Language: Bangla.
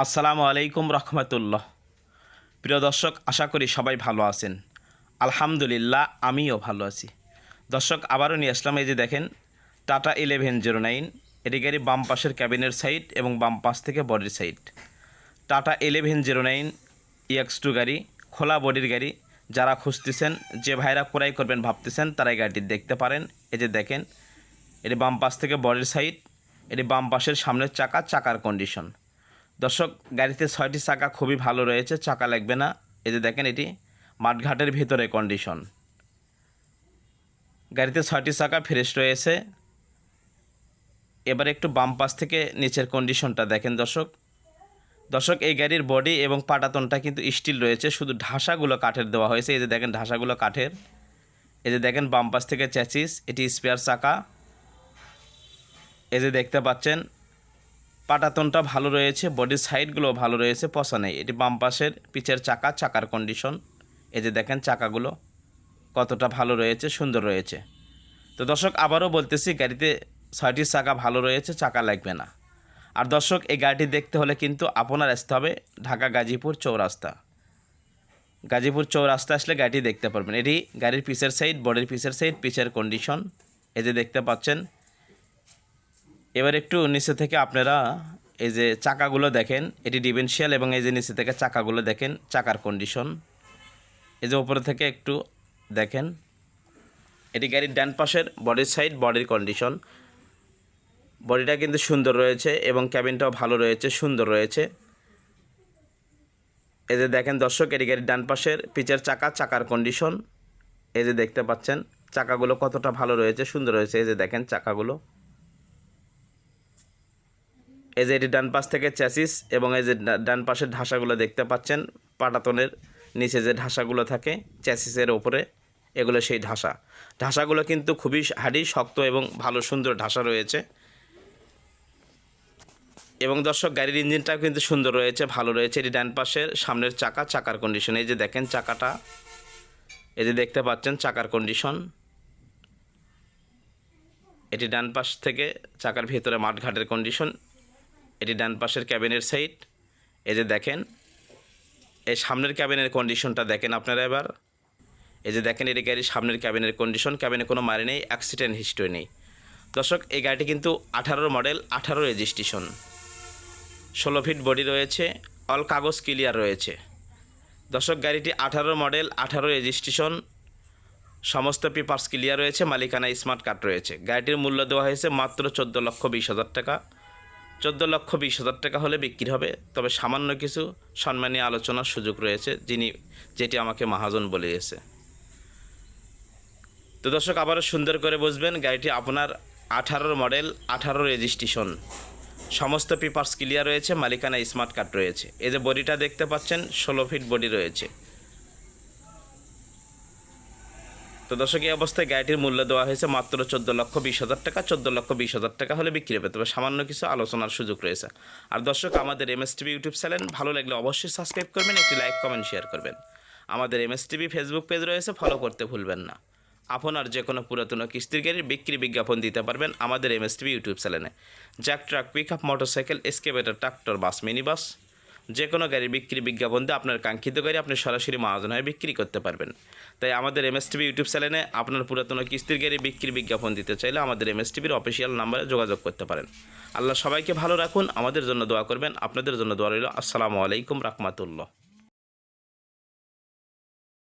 আসসালামু আলাইকুম রহমতুল্লাহ। প্রিয় দর্শক, আশা করি সবাই ভালো আছেন। আলহামদুলিল্লাহ, আমিও ভালো আছি। দর্শক, আবারও নিয়ে আসলাম, এই যে দেখেন টাটা 1109। এটি গাড়ি বাম পাশের ক্যাবিনের সাইড এবং বাম পাশ থেকে বডির সাইড। টাটা 1109 EX2 গাড়ি, খোলা বডির গাড়ি। যারা খুঁজতেছেন, যে ভাইরা ক্রয় করবেন ভাবতেছেন, তারা এই গাড়িটি দেখতে পারেন। এই যে দেখেন, এটি বাম পাশ থেকে বডির সাইড, এটি বাম পাশের সামনের চাকার কন্ডিশন। দর্শক, গাড়িতে 6টি চাকা খুবই ভালো রয়েছে, চাকা লাগবে না। এই যে দেখেন, এটি মাঠঘাটের ভিতরে কন্ডিশন। গাড়িতে 6টি চাকা ফ্রেশ রয়েছে। এবার একটু বাম পাশ থেকে নিচের কন্ডিশনটা দেখেন দর্শক, এই গাড়ির বডি এবং পাটাতনটা কিন্তু স্টিল রয়েছে, শুধু ঢাসাগুলো কাঠের দেওয়া হয়েছে। এই যে দেখেন, ঢাসাগুলো কাঠের। এই যে দেখেন, বাম পাশ থেকে চ্যাসিস, এটি স্পেয়ার চাকা। এই যে দেখতে পাচ্ছেন, পাটাতনটা ভালো রয়েছে, বডির সাইডগুলো ভালো রয়েছে, পচা নেই। এটি বাম পাশের পিচের চাকার কন্ডিশন। এই যে দেখেন, চাকাগুলো কতটা ভালো রয়েছে, সুন্দর রয়েছে। তো দর্শক, আবারও বলতেছি, গাড়িতে 6টি চাকা ভালো রয়েছে, চাকা লাগবে না। আর দর্শক, এই গাড়িটি দেখতে হলে কিন্তু আপনার আসতে হবে ঢাকা গাজীপুর চৌরাস্তা। গাজীপুর চৌরাস্তা আসলে গাড়িটি দেখতে পারবেন। এটি গাড়ির পিচের সাইড, বডির পিচের সাইড, পিচের কন্ডিশন। এই যে দেখতে পাচ্ছেন। এবার একটু নিচে থেকে আপনারা এই যে চাকাগুলো দেখেন, এটি ডিফারেন্সিয়াল, এবং এই যে নিচে থেকে চাকাগুলো দেখেন, চাকার কন্ডিশন। এই যে উপরে থেকে একটু দেখেন, এটি গাড়ির ডান পাশের বডির সাইড, বডির কন্ডিশন। বডিটা কিন্তু সুন্দর রয়েছে এবং ক্যাবিনটাও ভালো রয়েছে, সুন্দর রয়েছে। এই যে দেখেন দর্শক, এটি গাড়ির ডান পাশের পিচের চাকার কন্ডিশন। এই যে দেখতে পাচ্ছেন, চাকাগুলো কতটা ভালো রয়েছে, সুন্দর রয়েছে। এই যে দেখেন চাকাগুলো। এই যে এটি ডান পাশ থেকে চ্যাসিস, এবং এই যে ডান পাশের ঢাসাগুলো দেখতে পাচ্ছেন, পাটাতনের নিচে যে ঢাসাগুলো থাকে চ্যাসিসের ওপরে, এগুলো সেই ঢাসাগুলো কিন্তু খুবই হার্ডি, শক্ত এবং ভালো সুন্দর ঢাসা রয়েছে। এবং দর্শক, গাড়ির ইঞ্জিনটাও কিন্তু সুন্দর রয়েছে, ভালো রয়েছে। এটি ডান পাশের সামনের চাকার কন্ডিশন। এই যে দেখেন চাকাটা, এই যে দেখতে পাচ্ছেন চাকার কন্ডিশন। এটি ডান পাশ থেকে চাকার ভিতরে মাঠঘাটের কন্ডিশন। এটি ডান পাশের ক্যাবিনের সাইড। এই যে দেখেন, এই সামনের ক্যাবিনের কন্ডিশনটা দেখেন আপনারা এবার। এই যে দেখেন, এটি গাড়ির সামনের ক্যাবিনের কন্ডিশন। ক্যাবিনে কোনো মারি নেই, অ্যাক্সিডেন্ট হিস্ট্রি নেই। দর্শক, এই গাড়িটি কিন্তু 18 মডেল, 18 রেজিস্ট্রেশন, 16 ফিট বডি রয়েছে, অল কাগজ ক্লিয়ার রয়েছে। দর্শক, গাড়িটি 18 মডেল, 18 রেজিস্ট্রেশন, সমস্ত পেপারস ক্লিয়ার রয়েছে, মালিকানা স্মার্ট কার্ড রয়েছে। গাড়িটির মূল্য দেওয়া হয়েছে মাত্র 14,20,000 টাকা। 14,20,000 টাকা হলে বিক্রি হবে, তবে সামান্য কিছু সম্মানীয় আলোচনার সুযোগ রয়েছে, যেটি আমাকে মহাজন বলে দিয়েছে। তো দর্শক, আবারও সুন্দর করে বুঝবেন, গাড়িটি আপনার 18 মডেল, 18 রেজিস্ট্রেশন, সমস্ত পেপারস ক্লিয়ার রয়েছে, মালিকানা স্মার্ট কার্ড রয়েছে। এই যে বডিটা দেখতে পাচ্ছেন, 16 ফিট বডি রয়েছে। তো দর্শক, এই অবস্থায় গাড়িটির মূল্য দেওয়া হয়েছে মাত্র 14,20,000 টাকা। 14,20,000 টাকা হলে বিক্রি হবে, তবে সামান্য কিছু আলোচনার সুযোগ রয়েছে। আর দর্শক, আমাদের MSTV ইউটিউব চ্যানেল ভালো লাগলে অবশ্যই সাবস্ক্রাইব করবেন, একটি লাইক, কমেন্ট, শেয়ার করবেন। আমাদের MSTV ফেসবুক পেজ রয়েছে, ফলো করতে ভুলবেন না। আপনার যে কোনো পুরাতন কিস্তির গাড়ির বিক্রি বিজ্ঞাপন দিতে পারবেন আমাদের MSTV ইউটিউব চ্যানেলে। Jack, truck, pickup, motorcycle, excavator, tractor, bus, mini bus, যে কোনো গাড়ির বিক্রি বিজ্ঞাপন দিয়ে আপনার কাঙ্ক্ষিত গাড়ি আপনি সরাসরি মহাজন হয়ে বিক্রি করতে পারবেন। তাই আমাদের MSTV ইউটিউব চ্যানেলে আপনার পুরাতন কিস্তির গাড়ি বিক্রি বিজ্ঞাপন দিতে চাইলে আমাদের MSTVর অফিসিয়াল নাম্বারে যোগাযোগ করতে পারেন। আল্লাহ সবাইকে ভালো রাখুন, আমাদের জন্য দোয়া করবেন। আপনাদের জন্য দোয়া রইল। আসসালামু আলাইকুম রহমতুল্লাহ।